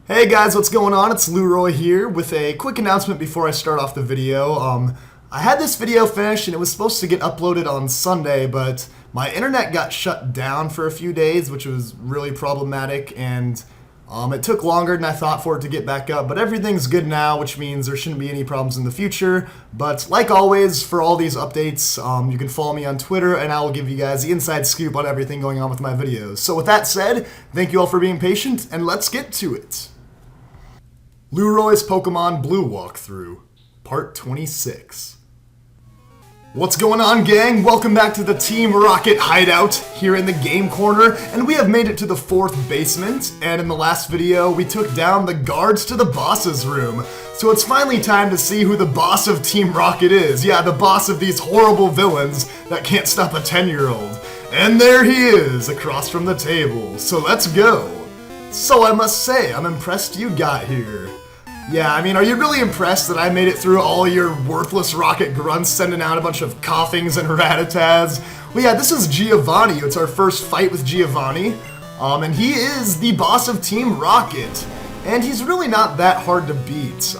Hey guys, what's going on? It's Lueroi here with a quick announcement before I start off the video. I had this video finished and it was supposed to get uploaded on Sunday, but my internet got shut down for a few days, which was really problematic, and it took longer than I thought for it to get back up, but everything's good now, which means there shouldn't be any problems in the future. But like always, for all these updates, you can follow me on Twitter, and I will give you guys the inside scoop on everything going on with my videos. So with that said, thank you all for being patient, and let's get to it. Lueroi's Pokemon Blue Walkthrough, Part 26. What's going on, gang? Welcome back to the Team Rocket hideout here in the game corner, and we have made it to the 4th basement, and in the last video we took down the guards to the boss's room. So it's finally time to see who the boss of Team Rocket is. Yeah, the boss of these horrible villains that can't stop a 10-year-old. And there he is, across from the table. So let's go. So I must say, I'm impressed you got here. Yeah, I mean, are you really impressed that I made it through all your worthless rocket grunts sending out a bunch of coughings and ratatas? Well, yeah, this is Giovanni. It's our first fight with Giovanni. And he is the boss of Team Rocket. And he's really not that hard to beat.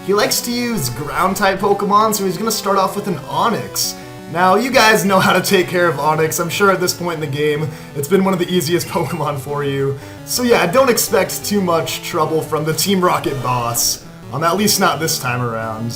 He likes to use ground-type Pokemon, so he's going to start off with an Onix. Now, you guys know how to take care of Onix. I'm sure at this point in the game, it's been one of the easiest Pokemon for you. So yeah, don't expect too much trouble from the Team Rocket boss. At least not this time around.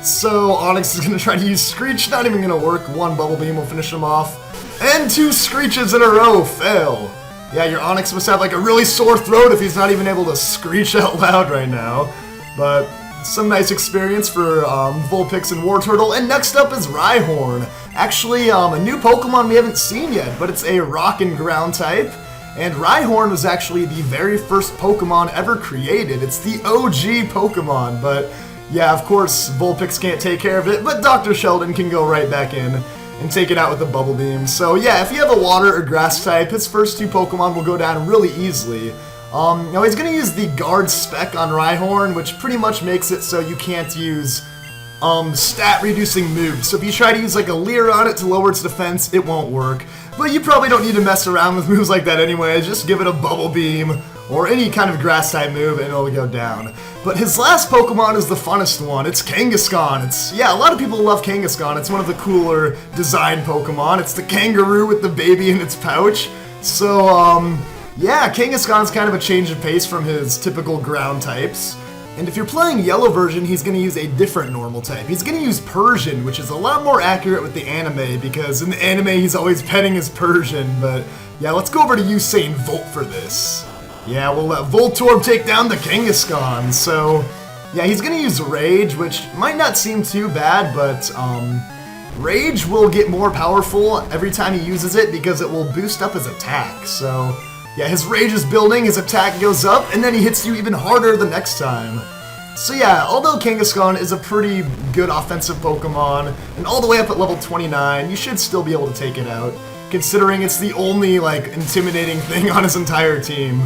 So, Onix is going to try to use Screech, not even going to work. One Bubble Beam will finish him off. And 2 Screeches in a row fail. Yeah, your Onix must have like a really sore throat if he's not even able to screech out loud right now. But some nice experience for Vulpix and Wartortle. And next up is Rhyhorn. Actually, a new Pokemon we haven't seen yet, but it's a rock and ground type. And Rhyhorn was actually the very first Pokemon ever created. It's the OG Pokemon, but yeah, of course, Vulpix can't take care of it, but Dr. Sheldon can go right back in and take it out with the Bubble Beam. So yeah, if you have a water or grass type, his first 2 Pokemon will go down really easily. Now he's going to use the Guard Spec on Rhyhorn, which pretty much makes it so you can't use stat-reducing moves. So if you try to use like a Leer on it to lower its defense, it won't work. But you probably don't need to mess around with moves like that anyway. Just give it a Bubble Beam or any kind of grass-type move and it'll go down. But his last Pokemon is the funnest one. It's Kangaskhan. Yeah, a lot of people love Kangaskhan. It's one of the cooler design Pokemon. It's the kangaroo with the baby in its pouch. So, yeah, Kangaskhan's kind of a change of pace from his typical ground types. And if you're playing Yellow version, he's going to use a different normal type. He's going to use Persian, which is a lot more accurate with the anime, because in the anime he's always petting his Persian. But yeah, let's go over to Usain Volt for this. Yeah, we'll let Voltorb take down the Kangaskhan. So yeah, he's going to use Rage, which might not seem too bad, but Rage will get more powerful every time he uses it because it will boost up his attack. So yeah, his Rage is building, his attack goes up, and then he hits you even harder the next time. So yeah, although Kangaskhan is a pretty good offensive Pokemon, and all the way up at level 29, you should still be able to take it out, considering it's the only, like, intimidating thing on his entire team.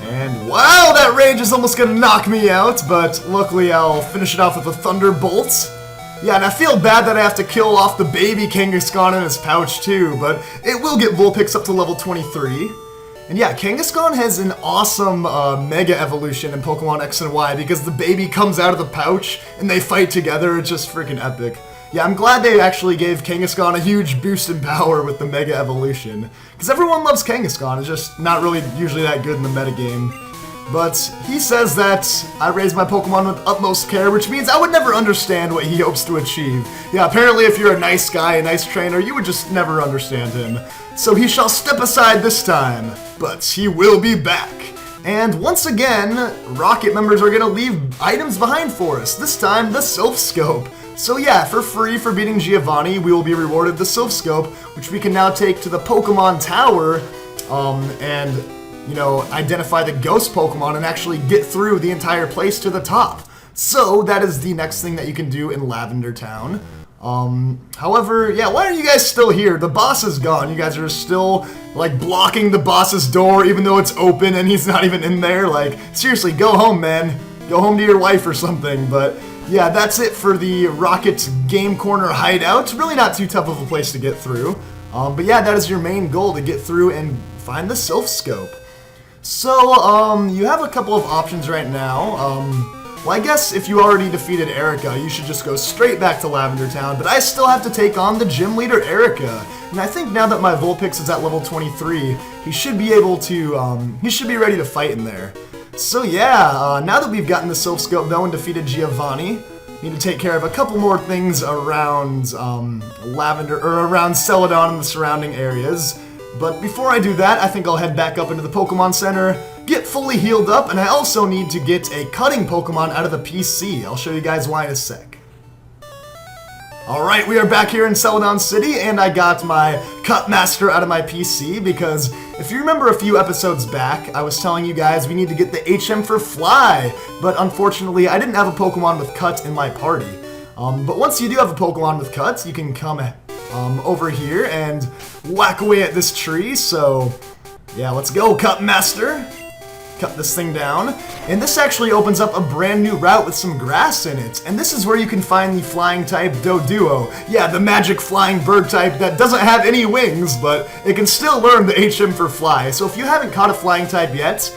And wow, that Rage is almost gonna knock me out, but luckily I'll finish it off with a Thunderbolt. Yeah, and I feel bad that I have to kill off the baby Kangaskhan in his pouch too, but it will get Vulpix up to level 23. And yeah, Kangaskhan has an awesome Mega Evolution in Pokemon X and Y because the baby comes out of the pouch and they fight together. It's just freaking epic. Yeah, I'm glad they actually gave Kangaskhan a huge boost in power with the Mega Evolution. Because everyone loves Kangaskhan, it's just not really usually that good in the metagame. But he says that I raise my Pokemon with utmost care, which means I would never understand what he hopes to achieve. Yeah, apparently if you're a nice guy, a nice trainer, you would just never understand him. So he shall step aside this time, but he will be back. And once again, Rocket members are going to leave items behind for us, this time the Silph Scope. So yeah, for free for beating Giovanni, we will be rewarded the Silph Scope, which we can now take to the Pokemon Tower, and you know, identify the ghost Pokemon and actually get through the entire place to the top. So that is the next thing that you can do in Lavender Town. However, yeah, why are you guys still here? The boss is gone. You guys are still, like, blocking the boss's door even though it's open and he's not even in there. Like, seriously, go home, man. Go home to your wife or something. But yeah, that's it for the Rocket Game Corner hideout. Really not too tough of a place to get through. But yeah, that is your main goal, to get through and find the Silph Scope. So, you have a couple of options right now. Well, I guess if you already defeated Erica, you should just go straight back to Lavender Town, but I still have to take on the gym leader, Erica. And I think now that my Vulpix is at level 23, he should be able to, he should be ready to fight in there. So yeah, now that we've gotten the Silph Scope though and defeated Giovanni, need to take care of a couple more things around, around Celadon and the surrounding areas. But before I do that, I think I'll head back up into the Pokemon Center, get fully healed up, and I also need to get a cutting Pokemon out of the PC. I'll show you guys why in a sec. Alright, we are back here in Celadon City, and I got my Cut Master out of my PC, because if you remember a few episodes back, I was telling you guys we need to get the HM for Fly, but unfortunately I didn't have a Pokemon with Cut in my party. But once you do have a Pokemon with Cut, you can come over here and whack away at this tree, so yeah, let's go, Cut Master. Cut this thing down, and this actually opens up a brand new route with some grass in it, and this is where you can find the flying type Doduo. Yeah, the magic flying bird type that doesn't have any wings, but it can still learn the HM for Fly. So if you haven't caught a flying type yet,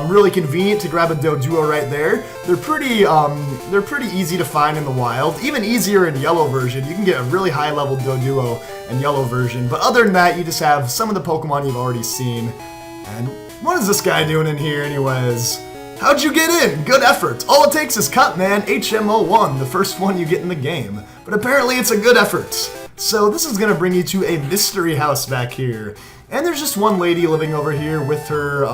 really convenient to grab a Doduo right there. They're pretty easy to find in the wild, even easier in yellow version. You can get a really high level Doduo in yellow version, but other than that, you just have some of the Pokemon you've already seen. And what is this guy doing in here anyways? How'd you get in? Good effort. All it takes is Cut, man. HM01, the first one you get in the game. But apparently it's a good effort. So this is going to bring you to a mystery house back here. And there's just one lady living over here with her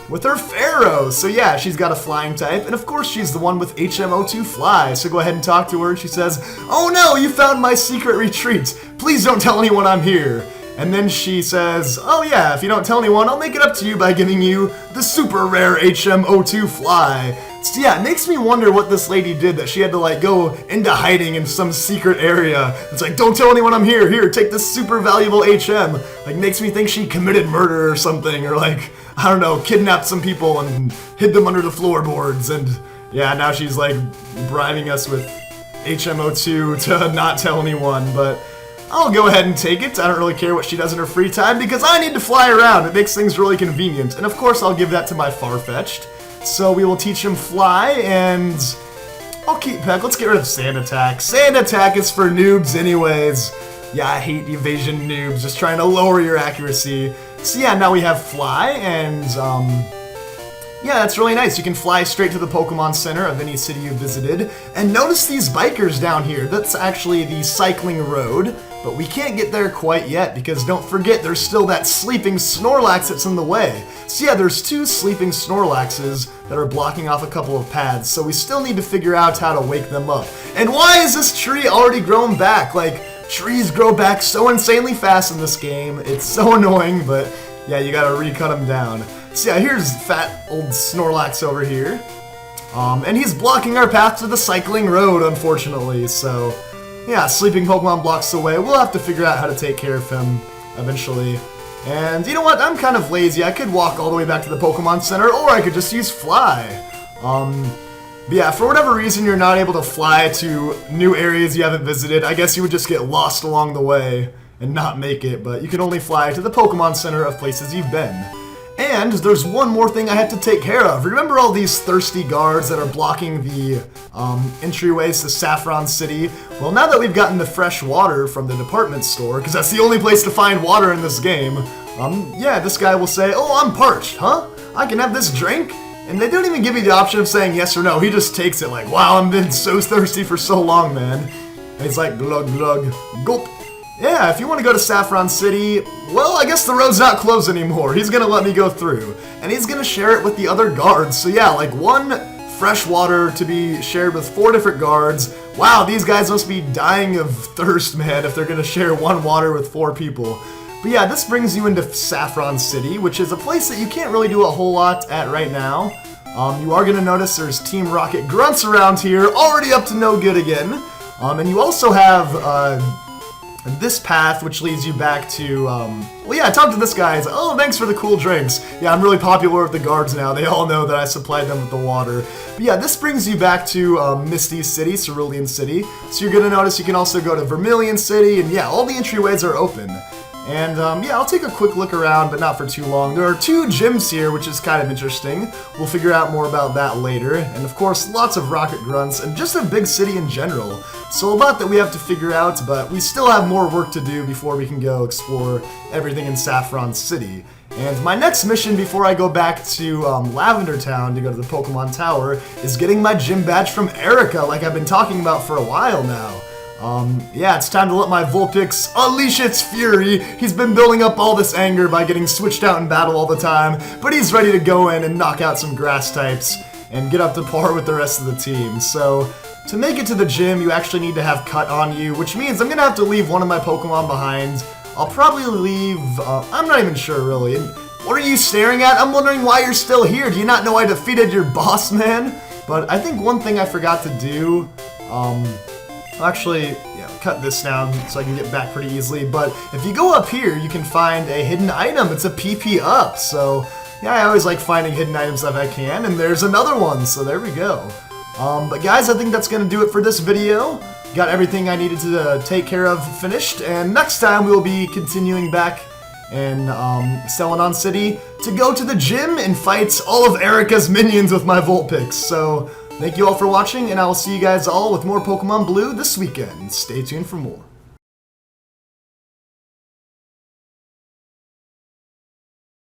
Pharaoh. So yeah, she's got a flying type. And of course she's the one with HM02 Fly. So go ahead and talk to her. She says, "Oh no, you found my secret retreat. Please don't tell anyone I'm here." And then she says, "Oh yeah, if you don't tell anyone, I'll make it up to you by giving you the super rare HM02 Fly." So yeah, it makes me wonder what this lady did, that she had to like go into hiding in some secret area. It's like, "Don't tell anyone I'm here, here, take this super valuable HM." Like, makes me think she committed murder or something, or like, I don't know, kidnapped some people and hid them under the floorboards, and yeah, now she's like bribing us with HM02 to not tell anyone, but I'll go ahead and take it. I don't really care what she does in her free time because I need to fly around. It makes things really convenient. And of course I'll give that to my Farfetch'd. So we will teach him Fly, and I'll keep Peck. Let's get rid of Sand Attack. Sand Attack is for noobs anyways. Yeah, I hate evasion noobs, just trying to lower your accuracy. So yeah, now we have Fly, and yeah, that's really nice. You can fly straight to the Pokemon Center of any city you visited. And notice these bikers down here. That's actually the cycling road, but we can't get there quite yet because don't forget there's still that sleeping Snorlax that's in the way. So yeah, there's two sleeping Snorlaxes that are blocking off a couple of paths, so we still need to figure out how to wake them up. And why is this tree already grown back? Like, trees grow back so insanely fast in this game. It's so annoying, but yeah, you gotta recut them down. So yeah, here's fat old Snorlax over here. And he's blocking our path to the cycling road, unfortunately, so yeah, sleeping Pokemon blocks the way. We'll have to figure out how to take care of him eventually. And you know what? I'm kind of lazy. I could walk all the way back to the Pokemon Center, or I could just use Fly. But yeah, for whatever reason you're not able to fly to new areas you haven't visited, I guess you would just get lost along the way and not make it, but you can only fly to the Pokemon Center of places you've been. And there's one more thing I have to take care of. Remember all these thirsty guards that are blocking the entryways to Saffron City? Well, now that we've gotten the fresh water from the department store, because that's the only place to find water in this game, yeah, this guy will say, "Oh, I'm parched, huh? I can have this drink?" And they don't even give you the option of saying yes or no. He just takes it like, "Wow, I've been so thirsty for so long, man." And he's like, "Glug, glug, gulp." Yeah, if you want to go to Saffron City, well, I guess the road's not closed anymore. He's going to let me go through. And he's going to share it with the other guards. So yeah, like one fresh water to be shared with 4 different guards. Wow, these guys must be dying of thirst, man, if they're going to share one water with 4 people. But yeah, this brings you into Saffron City, which is a place that you can't really do a whole lot at right now. You are going to notice there's Team Rocket grunts around here, already up to no good again. And you also have this path, which leads you back to, well, yeah, talk to this guy. He's like, "Oh, thanks for the cool drinks. Yeah, I'm really popular with the guards now. They all know that I supplied them with the water." But yeah, this brings you back to Misty City, Cerulean City. So you're going to notice you can also go to Vermilion City, and yeah, all the entryways are open. And yeah, I'll take a quick look around, but not for too long. There are 2 gyms here, which is kind of interesting. We'll figure out more about that later. And of course, lots of rocket grunts, and just a big city in general. So a lot that we have to figure out, but we still have more work to do before we can go explore everything in Saffron City. And my next mission before I go back to Lavender Town to go to the Pokemon Tower is getting my gym badge from Erica, like I've been talking about for a while now. Yeah, it's time to let my Vulpix unleash its fury. He's been building up all this anger by getting switched out in battle all the time, but he's ready to go in and knock out some grass types and get up to par with the rest of the team. So, to make it to the gym, you actually need to have Cut on you, which means I'm gonna have to leave one of my Pokemon behind. I'll probably leave, I'm not even sure really. What are you staring at? I'm wondering why you're still here. Do you not know I defeated your boss, man? But I think one thing I forgot to do, I'll actually, yeah, cut this down so I can get back pretty easily. But if you go up here, you can find a hidden item. It's a PP up. So yeah, I always like finding hidden items if I can. And there's another one. So there we go. But guys, I think that's going to do it for this video. Got everything I needed to take care of finished. And next time we'll be continuing back in Celadon City to go to the gym and fight all of Erica's minions with my Vulpix. So thank you all for watching, and I will see you guys all with more Pokemon Blue this weekend. Stay tuned for more.